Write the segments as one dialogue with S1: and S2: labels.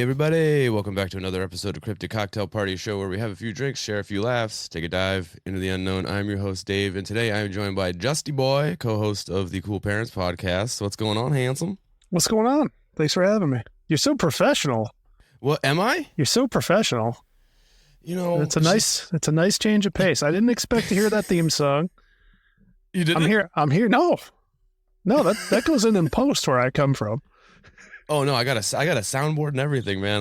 S1: Everybody, welcome back to another episode of Cryptid Cocktail Party, show where we have a few drinks, share a few laughs, take a dive into the unknown. I'm your host, Dave, and today I'm joined by Justy Boy, co-host of the Cool Parents podcast. What's going on, handsome?
S2: What's going on? Thanks for having me. You're so professional.
S1: What, am I?
S2: You're so professional.
S1: You know,
S2: it's a nice change of pace. I didn't expect to hear that theme song.
S1: You didn't?
S2: I'm here. No, that goes in post where I come from.
S1: Oh no, I got a soundboard and everything, man.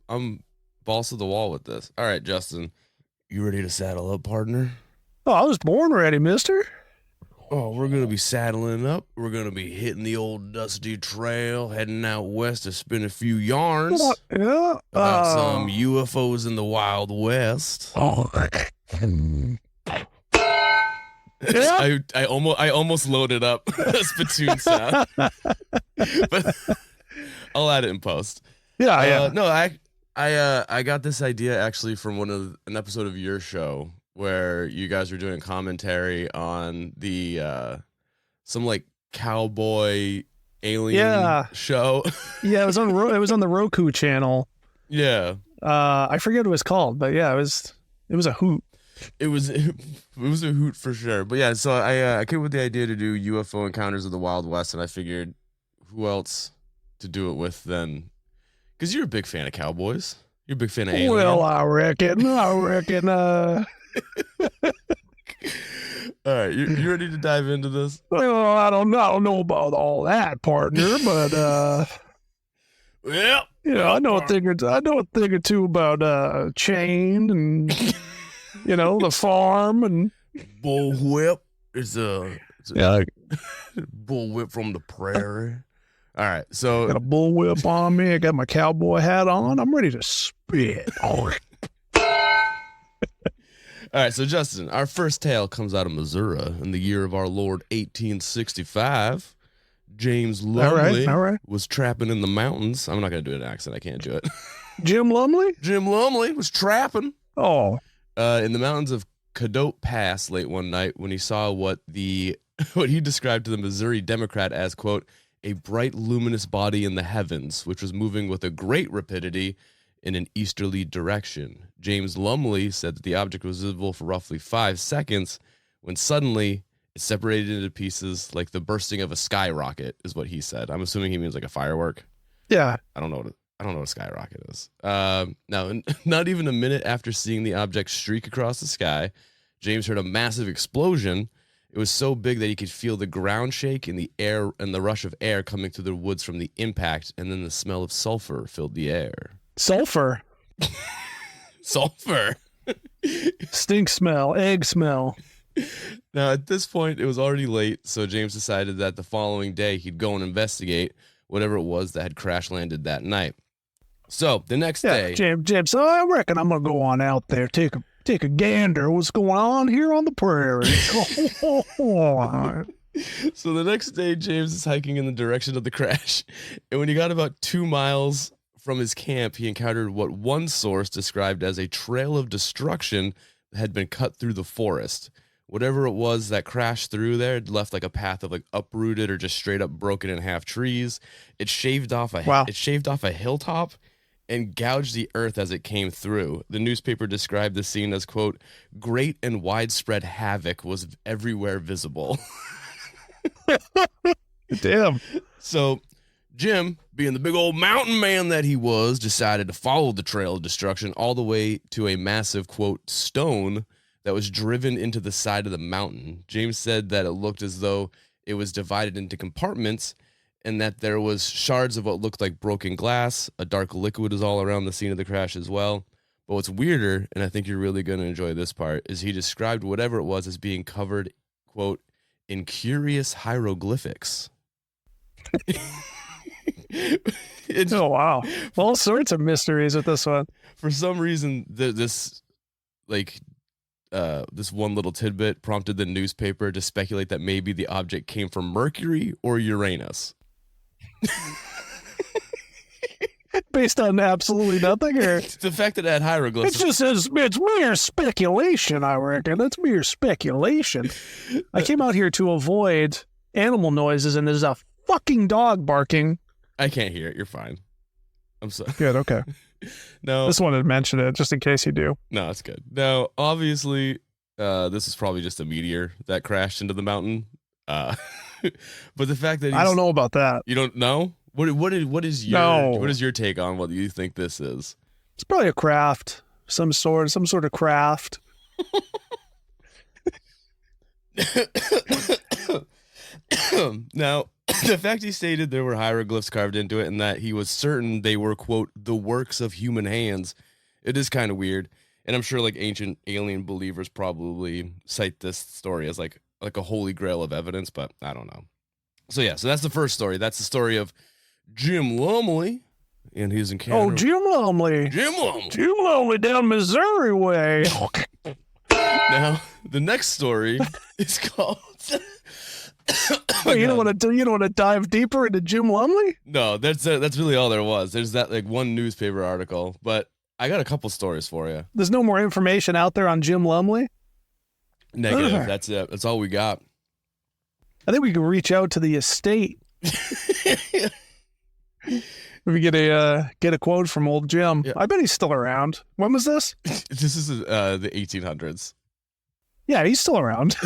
S1: I'm balls to the wall with this. All right, Justin, you ready to saddle up, partner?
S2: Oh, I was born ready, mister.
S1: Oh, we're going to be saddling up. We're going to be hitting the old dusty trail, heading out west to spin a few yarns
S2: Yeah.
S1: about some UFOs in the Wild West.
S2: Oh.
S1: Yeah. I almost loaded up a spittoon sound. But I'll add it in post.
S2: Yeah.
S1: No, I got this idea actually from an episode of your show where you guys were doing commentary on the some like cowboy alien show.
S2: Yeah, it was on the Roku channel.
S1: Yeah.
S2: I forget what it was called, but yeah, it was a hoot.
S1: It was a hoot for sure. But yeah, so I came up with the idea to do UFO encounters of the Wild West, and I figured who else to do it with then? Because you're a big fan of cowboys. You're a big fan of aliens.
S2: Well, I reckon.
S1: All right, you ready to dive into this?
S2: Well, I don't know about all that, partner, but
S1: yeah,
S2: I know a thing or two about Chained and the farm and
S1: bullwhip. It's a bullwhip from the prairie. All right, so
S2: got a bullwhip on me. I got my cowboy hat on. I'm ready to spit.
S1: All right, so Justin, our first tale comes out of Missouri in the year of our Lord 1865. James Lumley was trapping in the mountains. I'm not going to do an accent. I can't do it.
S2: Jim Lumley?
S1: Jim Lumley was trapping.
S2: Oh.
S1: In the mountains of Cadott Pass late one night when he saw what he described to the Missouri Democrat as, quote, a bright luminous body in the heavens, which was moving with a great rapidity in an easterly direction. James Lumley said that the object was visible for roughly 5 seconds when suddenly it separated into pieces like the bursting of a skyrocket, is what he said. I'm assuming he means like a firework.
S2: Yeah.
S1: I don't know what a skyrocket is. Now, not even a minute after seeing the object streak across the sky, James heard a massive explosion. It was so big that he could feel the ground shake and the air and the rush of air coming through the woods from the impact, and then the smell of sulfur filled the air.
S2: Sulfur.
S1: Sulfur.
S2: Stink smell, egg smell.
S1: Now, at this point, it was already late, so James decided that the following day he'd go and investigate whatever it was that had crash landed that night. So the next day,
S2: James, so I reckon I'm gonna go on out there, take a gander. What's going on here on the prairie?
S1: So the next day, James is hiking in the direction of the crash, and when he got about 2 miles from his camp, he encountered what one source described as a trail of destruction that had been cut through the forest. Whatever it was that crashed through there, it left like a path of like uprooted or just straight up broken in half trees. It shaved off a hilltop and gouged the earth as it came through. The newspaper described the scene as, quote, great and widespread havoc was everywhere visible.
S2: Damn.
S1: So Jim, being the big old mountain man that he was, decided to follow the trail of destruction all the way to a massive, quote, stone that was driven into the side of the mountain. James said that it looked as though it was divided into compartments and that there was shards of what looked like broken glass. A dark liquid was all around the scene of the crash as well. But what's weirder, and I think you're really going to enjoy this part, is he described whatever it was as being covered, quote, in curious hieroglyphics.
S2: Oh, wow. All sorts of mysteries with this one.
S1: For some reason, this one little tidbit prompted the newspaper to speculate that maybe the object came from Mercury or Uranus.
S2: Based on absolutely nothing, or
S1: the fact that it had hieroglyphs.
S2: It's mere speculation, I reckon. It's mere speculation. I came out here to avoid animal noises, and there's a fucking dog barking.
S1: I can't hear it. You're fine. I'm sorry.
S2: Good. Okay.
S1: No,
S2: Just wanted to mention it just in case you do.
S1: no, it's good. Now, obviously, this is probably just a meteor that crashed into the mountain. Uh, but the fact that
S2: I don't know about that.
S1: you don't know what is
S2: No.
S1: your take on what you think this is?
S2: It's probably a craft, some sort of craft.
S1: Now, the fact he stated there were hieroglyphs carved into it and that he was certain they were, quote, the works of human hands, it is kind of weird. And I'm sure like ancient alien believers probably cite this story as like a holy grail of evidence, but I don't know. So yeah, so that's the first story. That's the story of Jim Lumley and his encounter.
S2: Oh, Jim Lumley.
S1: Jim Lumley.
S2: Jim Lumley down Missouri way.
S1: Now, the next story is called...
S2: Wait, you don't want to dive deeper into Jim Lumley?
S1: No, that's really all there was. There's that like one newspaper article, but I got a couple stories for you.
S2: There's no more information out there on Jim Lumley?
S1: Negative.
S2: Ugh.
S1: That's it. That's all we got.
S2: I think we can reach out to the estate. We get a quote from old Jim.
S1: Yeah.
S2: I bet he's still around. When was this?
S1: This is the 1800s.
S2: Yeah, he's still around.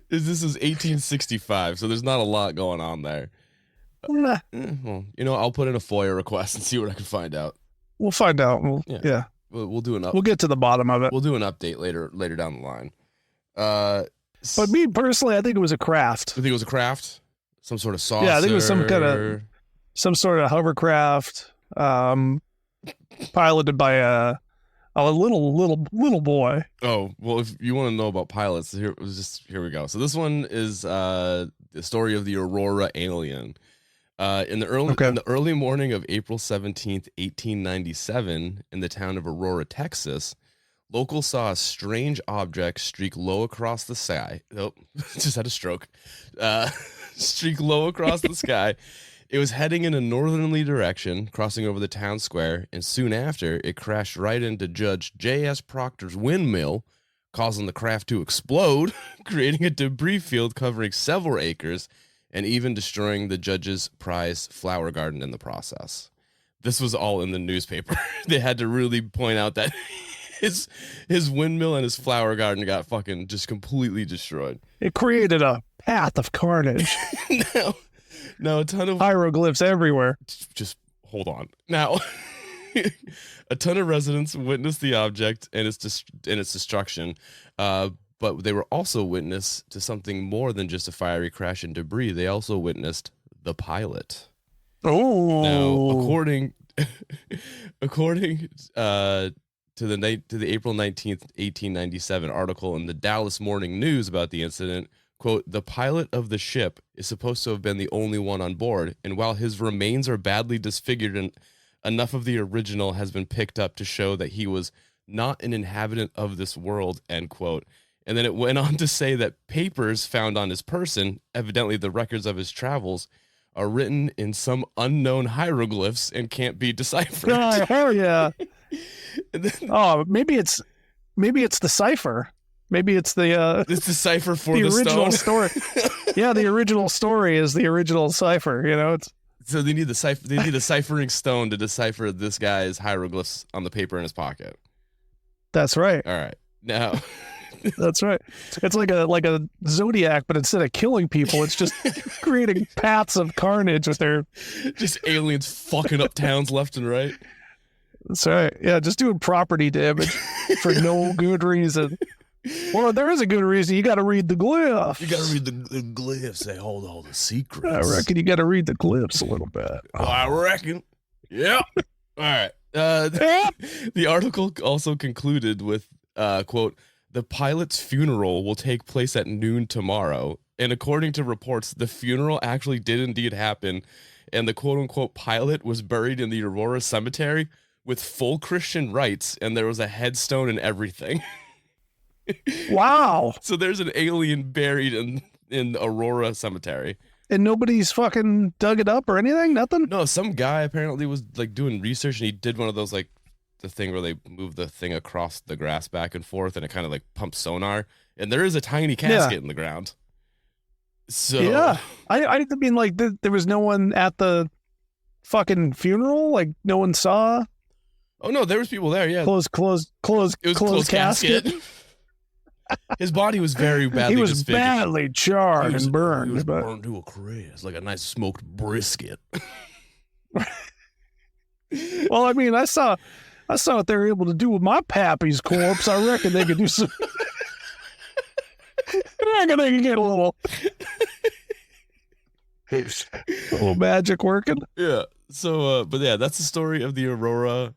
S1: This is 1865, so there's not a lot going on there.
S2: Nah,
S1: Well, I'll put in a FOIA request and see what I can find out.
S2: we'll find out.
S1: Yeah. We'll do an
S2: We'll get to the bottom of it.
S1: We'll do an update later down the line.
S2: But me personally, I think it was a craft.
S1: I think it was a craft, some sort of saucer.
S2: Yeah, I think it was some sort of hovercraft, piloted by a little boy.
S1: Oh, well, if you want to know about pilots, here we go. So this one is the story of the Aurora alien. In the early morning of April 17th, 1897, in the town of Aurora, Texas, locals saw a strange object streak low across the sky. Oh, just had a stroke. Streak low across the sky. It was heading in a northerly direction, crossing over the town square, and soon after, it crashed right into Judge J.S. Proctor's windmill, causing the craft to explode, creating a debris field covering several acres, and even destroying the judge's prize flower garden in the process. This was all in the newspaper. They had to really point out that his windmill and his flower garden got fucking just completely destroyed.
S2: It created a path of carnage.
S1: Now a ton of
S2: hieroglyphs everywhere.
S1: Just hold on. Now, a ton of residents witnessed the object and its destruction, but they were also witness to something more than just a fiery crash and debris. They also witnessed the pilot.
S2: Oh,
S1: now according to the April 19th, 1897 article in the Dallas Morning News about the incident. Quote, the pilot of the ship is supposed to have been the only one on board, and while his remains are badly disfigured and enough of the original has been picked up to show that he was not an inhabitant of this world, end quote. And then it went on to say that papers found on his person, evidently the records of his travels, are written in some unknown hieroglyphs and can't be deciphered.
S2: Oh, hell yeah.
S1: Then,
S2: maybe it's the cipher. Maybe it's the
S1: it's the cipher for
S2: the
S1: the
S2: original
S1: stone.
S2: story. Yeah, the original story is the original cipher.
S1: So they need the cipher. They need a ciphering stone to decipher this guy's hieroglyphs on the paper in his pocket.
S2: That's right.
S1: All right, now
S2: that's right. It's like a zodiac, but instead of killing people, it's just creating paths of carnage with their
S1: just aliens fucking up towns left and right.
S2: That's right. Yeah, just doing property damage for no good reason. Well, there is a good reason. You got to read the glyphs.
S1: You got to read the glyphs. They hold all the secrets.
S2: I reckon you got to read the glyphs a little bit.
S1: Oh, I reckon. Yeah. All right. The article also concluded with, quote, the pilot's funeral will take place at noon tomorrow. And according to reports, the funeral actually did indeed happen. And the quote unquote pilot was buried in the Aurora Cemetery with full Christian rites. And there was a headstone and everything.
S2: Wow.
S1: So there's an alien buried in Aurora Cemetery.
S2: And nobody's fucking dug it up or anything? Nothing?
S1: No, some guy apparently was like doing research and he did one of those like the thing where they move the thing across the grass back and forth and it kind of like pumps sonar. And there is a tiny casket in the ground. So
S2: yeah, I mean, like there was no one at the fucking funeral? Like no one saw?
S1: Oh no, there was people there. Yeah,
S2: It was closed casket.
S1: His body was very badly
S2: He was
S1: disfigured.
S2: badly charred and burned.
S1: He was
S2: but
S1: burned to a crisp, like a nice smoked brisket.
S2: well, I mean, I saw what they were able to do with my pappy's corpse. I reckon they could do some. I reckon they could get a little magic working.
S1: Yeah. So, but yeah, that's the story of the Aurora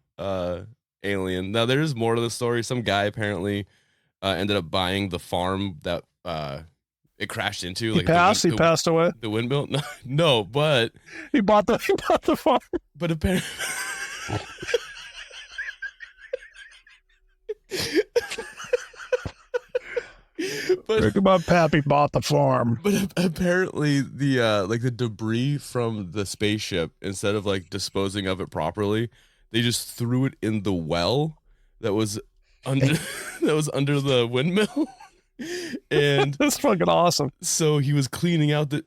S1: alien. Now, there's more to the story. Some guy apparently ended up buying the farm that it crashed into.
S2: He passed away.
S1: The windmill. No, but
S2: he bought the farm.
S1: But apparently.
S2: But my pappy bought the farm.
S1: But apparently the like the debris from the spaceship, instead of like disposing of it properly, they just threw it in the well that was under the windmill. And
S2: that's fucking awesome.
S1: So he was cleaning out the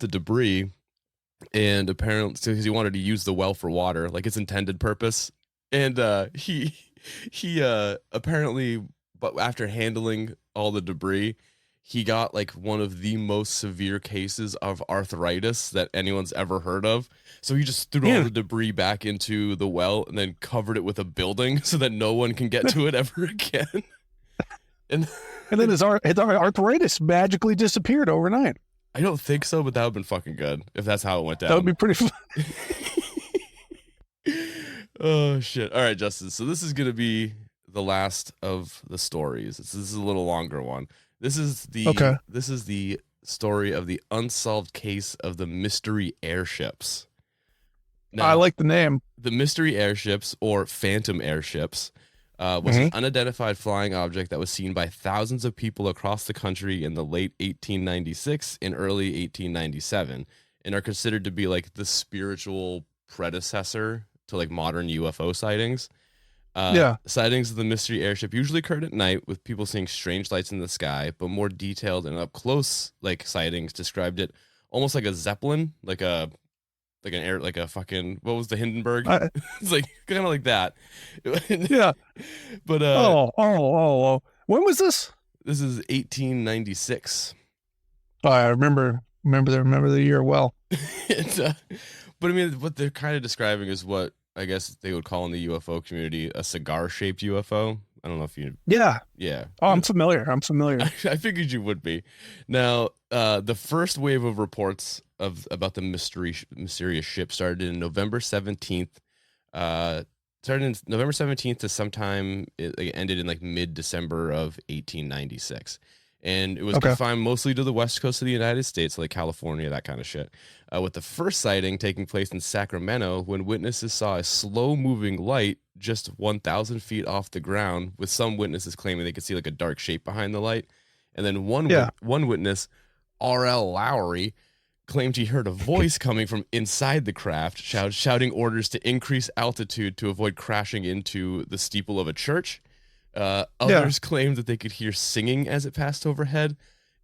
S1: debris, and apparently because he wanted to use the well for water, like its intended purpose. And he apparently, but after handling all the debris, he got like one of the most severe cases of arthritis that anyone's ever heard of. So he just threw all the debris back into the well and then covered it with a building so that no one can get to it ever again. And
S2: then his arthritis magically disappeared overnight.
S1: I don't think so, but that would have been fucking good if that's how it went down.
S2: That would be pretty fun.
S1: Oh shit. All right, Justin. So this is going to be the last of the stories. This is a little longer one. This is the story of the unsolved case of the mystery airships. Now,
S2: I like the name.
S1: The mystery airships, or phantom airships, was an unidentified flying object that was seen by thousands of people across the country in the late 1896 and early 1897, and are considered to be like the spiritual predecessor to like modern UFO sightings. Sightings of the mystery airship usually occurred at night, with people seeing strange lights in the sky, but more detailed and up close like sightings described it almost like a Zeppelin, like a fucking, what was the Hindenburg? It's like kind of like that.
S2: Yeah.
S1: But
S2: when was this?
S1: This is 1896.
S2: Oh, I remember the year well.
S1: But I mean, what they're kind of describing is what I guess they would call in the UFO community a cigar-shaped UFO. I don't know if you...
S2: Yeah.
S1: Yeah.
S2: Oh, I'm familiar.
S1: I figured you would be. Now, the first wave of reports about the mysterious ship started in November 17th. To sometime, it ended in like mid-December of 1896. And it was confined mostly to the west coast of the United States, like California, that kind of shit. With the first sighting taking place in Sacramento, when witnesses saw a slow-moving light just 1,000 feet off the ground, with some witnesses claiming they could see like a dark shape behind the light. And then one witness, R.L. Lowry, claimed he heard a voice coming from inside the craft, shouting orders to increase altitude to avoid crashing into the steeple of a church. Others claimed that they could hear singing as it passed overhead.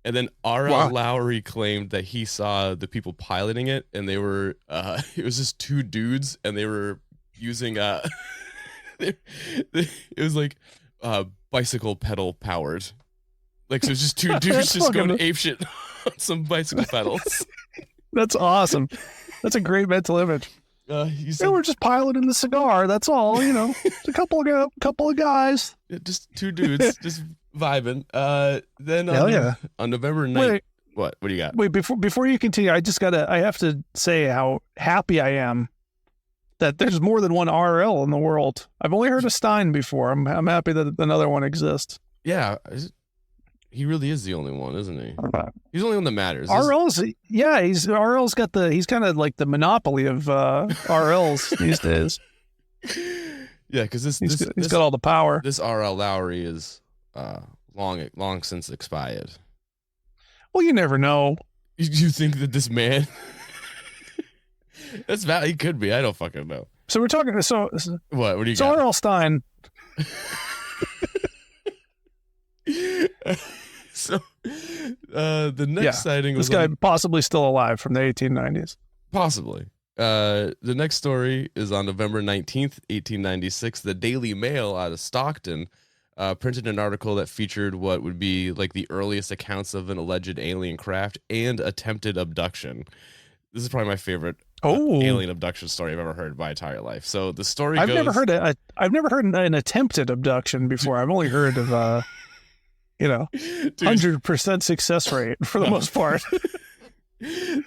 S1: And then R.L. Lowry claimed that he saw the people piloting it, and they were, it was just two dudes, and they were using, it was like bicycle pedal powered. Like, so it's just two dudes just going apeshit on some bicycle pedals.
S2: That's awesome. That's a great mental image. They were just piloting the cigar. That's all, It's a couple of guys.
S1: Just two dudes, just vibing. Then on November 9th. What do you got?
S2: Wait, before you continue, I have to say how happy I am that there's more than one RL in the world. I've only heard of Stein before. I'm happy that another one exists.
S1: Yeah. He really is the only one, isn't he? He's the only one that matters.
S2: RL's got he's kind of like the monopoly of RLs these days.
S1: Yeah, because
S2: he's got all the power.
S1: This R.L. Lowry is long since expired.
S2: Well, you never know.
S1: You think that this man? That's valid. He could be. I don't fucking know.
S2: So we're talking. So
S1: what? What do you
S2: got? R.L. Stein.
S1: So, the next sighting was
S2: this guy possibly still alive from the 1890s.
S1: Possibly. The next story is on November 19th, 1896. The Daily Mail out of Stockton printed an article that featured what would be like the earliest accounts of an alleged alien craft and attempted abduction. This is probably my favorite alien abduction story I've ever heard in my entire life. So the story
S2: I've
S1: goes...
S2: I've never heard an attempted abduction before. I've only heard of 100% success rate for the most part.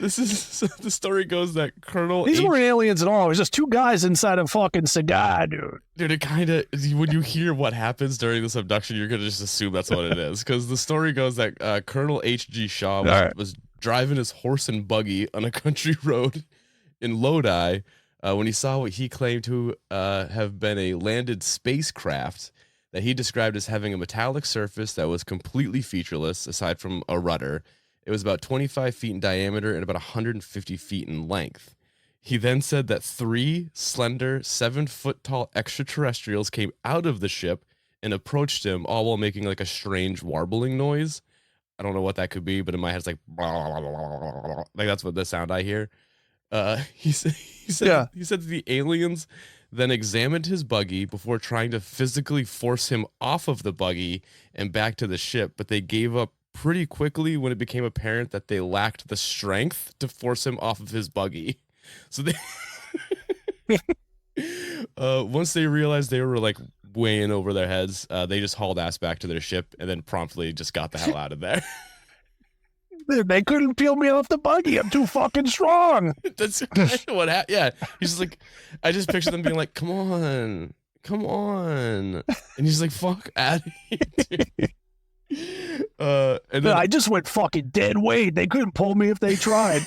S1: This is so the story goes that Colonel
S2: These weren't aliens at all. It was just two guys inside a fucking cigar, dude.
S1: Dude, it kind of, when you hear what happens during this abduction, you're going to just assume that's what it is. Because the story goes that Colonel H.G. Shaw was driving his horse and buggy on a country road in Lodi when he saw what he claimed to have been a landed spacecraft that he described as having a metallic surface that was completely featureless aside from a rudder. It was about 25 feet in diameter and about 150 feet in length. He then said that 3 slender, 7-foot-tall extraterrestrials came out of the ship and approached him, all while making like a strange warbling noise. I don't know what that could be, but in my head it's like, blah, blah, blah, blah, blah. Like that's what the sound I hear. He said that the aliens then examined his buggy before trying to physically force him off of the buggy and back to the ship, but they gave up pretty quickly when it became apparent that they lacked the strength to force him off of his buggy. So they once they realized they were like way in over their heads, they just hauled ass back to their ship and then promptly just got the hell out of there.
S2: They couldn't peel me off the buggy. I'm too fucking strong.
S1: That's kind of what happened. Yeah, he's just like, I just picture them being like, come on, and he's like, fuck out of here, dude. And then,
S2: I just went fucking dead weight. They couldn't pull me if they tried.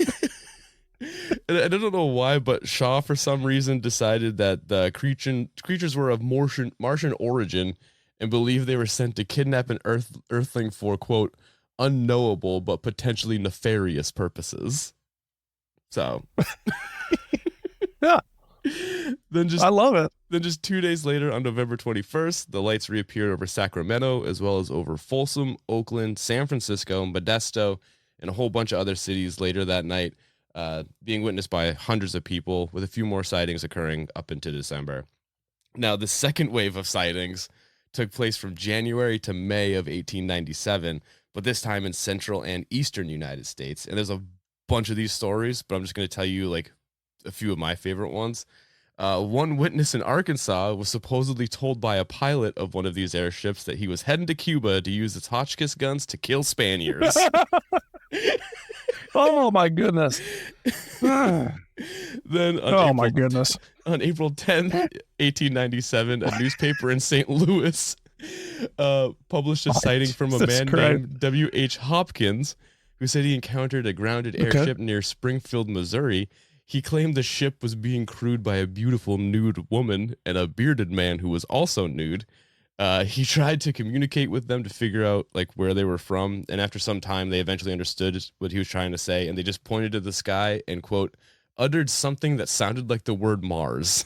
S1: And I don't know why, but Shaw, for some reason, decided that the creatures were of Martian origin and believed they were sent to kidnap an Earthling for, quote, unknowable but potentially nefarious purposes. So,
S2: yeah. I love it.
S1: Then just 2 days later, on November 21st, the lights reappeared over Sacramento, as well as over Folsom, Oakland, San Francisco, Modesto, and a whole bunch of other cities later that night, being witnessed by hundreds of people, with a few more sightings occurring up into December. Now, the second wave of sightings took place from January to May of 1897, but this time in central and eastern United States. And there's a bunch of these stories, but I'm just going to tell you like a few of my favorite ones. One witness in Arkansas was supposedly told by a pilot of one of these airships that he was heading to Cuba to use its Hotchkiss guns to kill Spaniards.
S2: Oh my goodness.
S1: Then on April 10th, 1897, a newspaper in St. Louis published a sighting from a man named W.H. Hopkins, who said he encountered a grounded airship near Springfield, Missouri. He claimed the ship was being crewed by a beautiful nude woman and a bearded man who was also nude. He tried to communicate with them to figure out like where they were from, and after some time, they eventually understood what he was trying to say, and they just pointed to the sky and, quote, uttered something that sounded like the word Mars.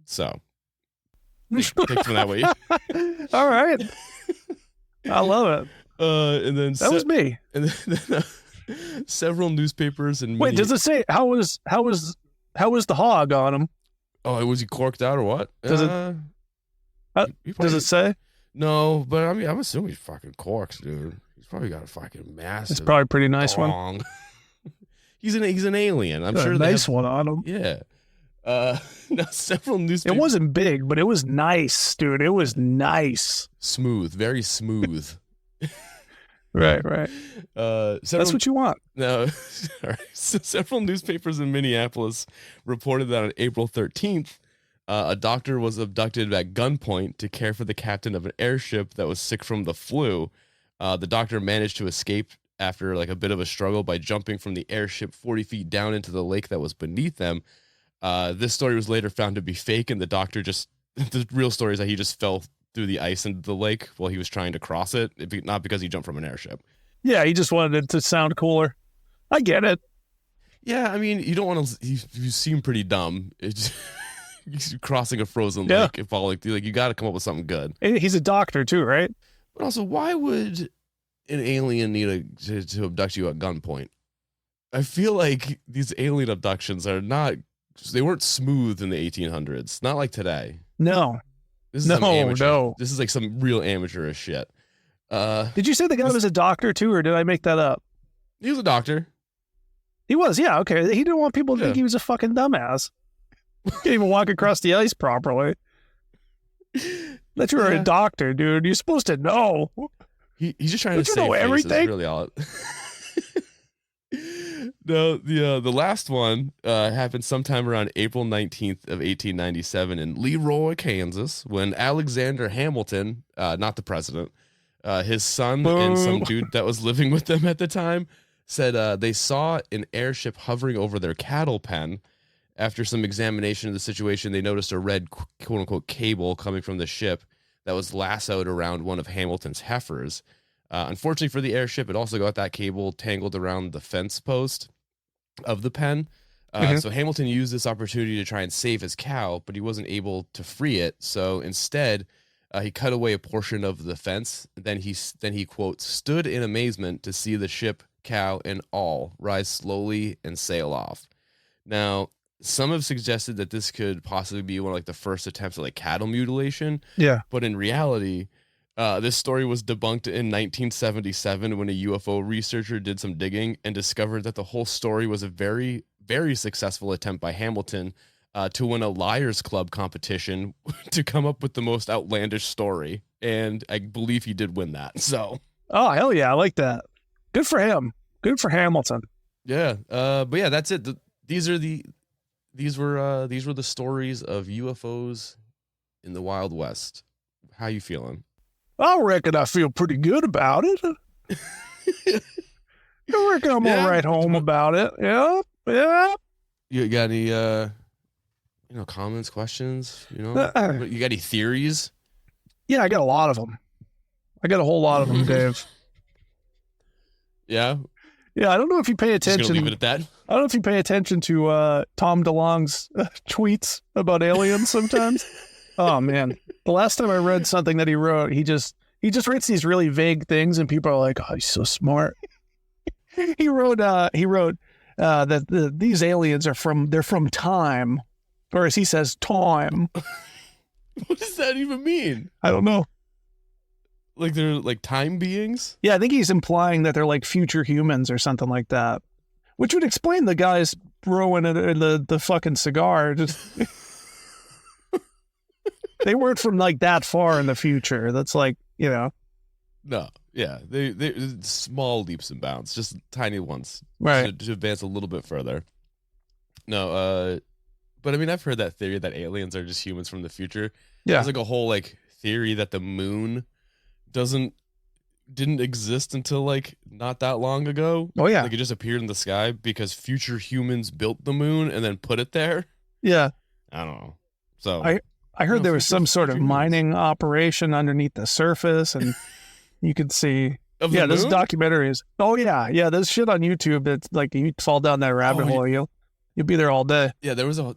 S1: So, take from that way.
S2: All right. I love it.
S1: And then
S2: that was me.
S1: And then several newspapers and
S2: wait, does it say how was the hog on him?
S1: Oh, was he corked out or what?
S2: Does it say?
S1: No, but I mean, I'm assuming he's fucking corks, dude. He's probably got a fucking massive.
S2: It's probably a pretty nice
S1: dong.
S2: one.
S1: he's an alien. I'm sure.
S2: A nice one on him.
S1: Yeah. Now several newspapers.
S2: It wasn't big, but it was nice, dude. It was nice.
S1: Smooth, very smooth.
S2: Right. That's what you want.
S1: No, so several newspapers in Minneapolis reported that on April 13th, a doctor was abducted at gunpoint to care for the captain of an airship that was sick from the flu. The doctor managed to escape after like a bit of a struggle by jumping from the airship 40 feet down into the lake that was beneath them. This story was later found to be fake, and the real story is that he just fell through the ice into the lake while he was trying to cross it, not because he jumped from an airship.
S2: Yeah, he just wanted it to sound cooler. I get it.
S1: Yeah, I mean, you don't want to. You seem pretty dumb. It's crossing a frozen lake and falling through. Like, you got to come up with something good.
S2: He's a doctor too, right?
S1: But also, why would an alien need to abduct you at gunpoint? I feel like these alien abductions are not smooth in the 1800s. Not like today.
S2: No.
S1: This is
S2: No.
S1: This is like some real amateurish shit.
S2: Did you say the guy was a doctor too, or did I make that up?
S1: He was a doctor.
S2: He was, yeah, okay. He didn't want people to think he was a fucking dumbass. Can't even walk across the ice properly. That you're a doctor, dude. You're supposed to know.
S1: He's just trying to save
S2: know everything.
S1: Really all. No, the last one happened sometime around April 19th of 1897 in Leroy, Kansas, when Alexander Hamilton, not the president, his son and some dude that was living with them at the time, said they saw an airship hovering over their cattle pen. After some examination of the situation, they noticed a red quote-unquote cable coming from the ship that was lassoed around one of Hamilton's heifers. Unfortunately for the airship, it also got that cable tangled around the fence post of the pen. So Hamilton used this opportunity to try and save his cow, but he wasn't able to free it. So instead, he cut away a portion of the fence. Then he quote, stood in amazement to see the ship, cow, and all rise slowly and sail off. Now, some have suggested that this could possibly be one of like the first attempts at like cattle mutilation.
S2: Yeah.
S1: But in reality, this story was debunked in 1977 when a UFO researcher did some digging and discovered that the whole story was a very, very successful attempt by Hamilton to win a Liars Club competition to come up with the most outlandish story. And I believe he did win that. So.
S2: Oh, hell yeah. I like that. Good for him. Good for Hamilton.
S1: Yeah. But yeah, that's it. These were the stories of UFOs in the Wild West. How you feeling?
S2: I reckon I feel pretty good about it. I reckon I'm gonna write home about it. Yeah.
S1: You got any comments, questions? You got any theories?
S2: Yeah, I got a lot of them. I got a whole lot of them, Dave.
S1: Yeah.
S2: Yeah, I don't know if you pay attention.
S1: Just gonna leave it at that.
S2: I don't know if you pay attention to Tom DeLonge's tweets about aliens sometimes. Oh man, the last time I read something that he wrote, he just writes these really vague things, and people are like, "Oh, he's so smart." He wrote that these aliens are from time, or as he says, time.
S1: What does that even mean?
S2: I don't know.
S1: Like they're like time beings?
S2: Yeah, I think he's implying that they're like future humans or something like that, which would explain the guys throwing it in the fucking cigar. Just they weren't from like that far in the future. That's like,
S1: No, yeah, they small leaps and bounds, just tiny ones,
S2: right?
S1: To advance a little bit further. No, but I mean, I've heard that theory that aliens are just humans from the future.
S2: Yeah,
S1: there's like a whole like theory that the moon didn't exist until like not that long ago.
S2: Oh yeah,
S1: like it just appeared in the sky because future humans built the moon and then put it there.
S2: Yeah,
S1: I don't know. So
S2: I heard there was some sort of mining operation underneath the surface, and you could see. There's documentaries. Oh yeah, there's shit on YouTube that's like you fall down that rabbit hole, you'll be there all day.
S1: Yeah, there was a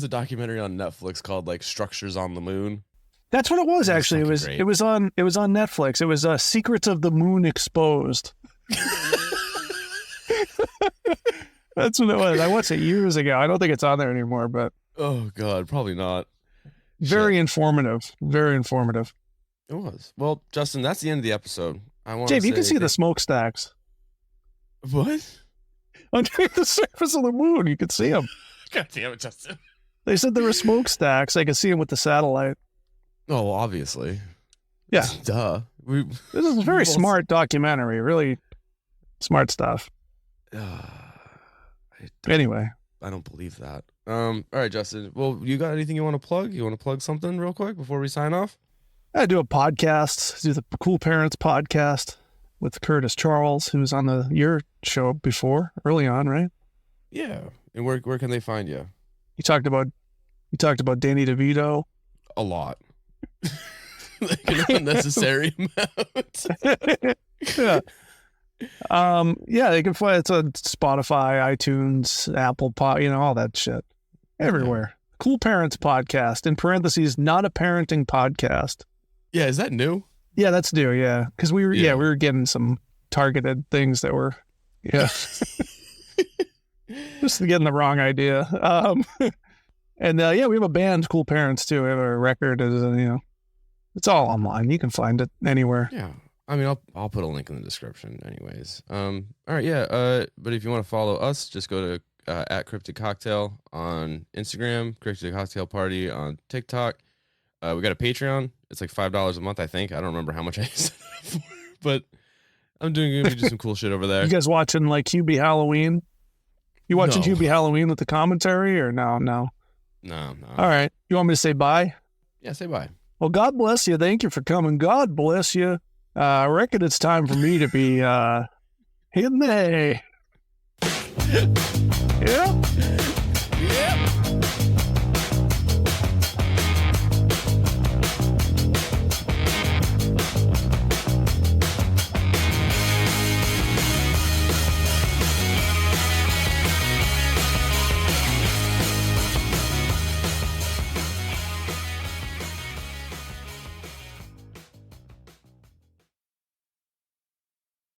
S1: documentary on Netflix called like Structures on the Moon.
S2: That's what it was actually. It was on Netflix. It was Secrets of the Moon Exposed. That's what it was. I watched it years ago. I don't think it's on there anymore, but
S1: oh god, probably not.
S2: Very informative. Very informative.
S1: It was. Well, Justin, that's the end of the episode.
S2: Dave, you can see the smokestacks.
S1: What?
S2: Underneath the surface of the moon, you could see them.
S1: God damn it, Justin.
S2: They said there were smokestacks. I could see them with the satellite.
S1: Oh, obviously.
S2: Yeah.
S1: Duh.
S2: This is a very smart documentary. Really smart stuff. Anyway.
S1: I don't believe that. All right, Justin. Well, you got anything you want to plug? You want to plug something real quick before we sign off?
S2: I do a podcast. Do the Cool Parents podcast with Curtis Charles, who's on your show before, early on, right?
S1: Yeah. And where can they find you?
S2: You talked about Danny DeVito.
S1: A lot. Like an unnecessary amount.
S2: Yeah. They can find it's on Spotify, iTunes, Apple Pod, all that shit. Everywhere. Cool Parents Podcast, in parentheses, not a parenting podcast.
S1: Yeah, is that new?
S2: Yeah, that's new, yeah. Because we were getting some targeted things that were Just getting the wrong idea. And yeah, we have a band, Cool Parents, too. We have a record. It's all online. You can find it anywhere.
S1: Yeah. I mean, I'll put a link in the description anyways. All right, yeah. But if you want to follow us, just go to at Cryptid Cocktail on Instagram, Cryptid Cocktail Party on TikTok. We got a Patreon. It's like $5 a month, I think. I don't remember how much I said it for, but I'm gonna do some cool shit over there.
S2: You guys watching like Hubie Halloween? You watching
S1: No.
S2: Hubie Halloween with the commentary or no?
S1: No.
S2: All right. You want me to say bye?
S1: Yeah, say bye.
S2: Well, God bless you. Thank you for coming. God bless you. I reckon it's time for me to be hitting the hay. Yeah.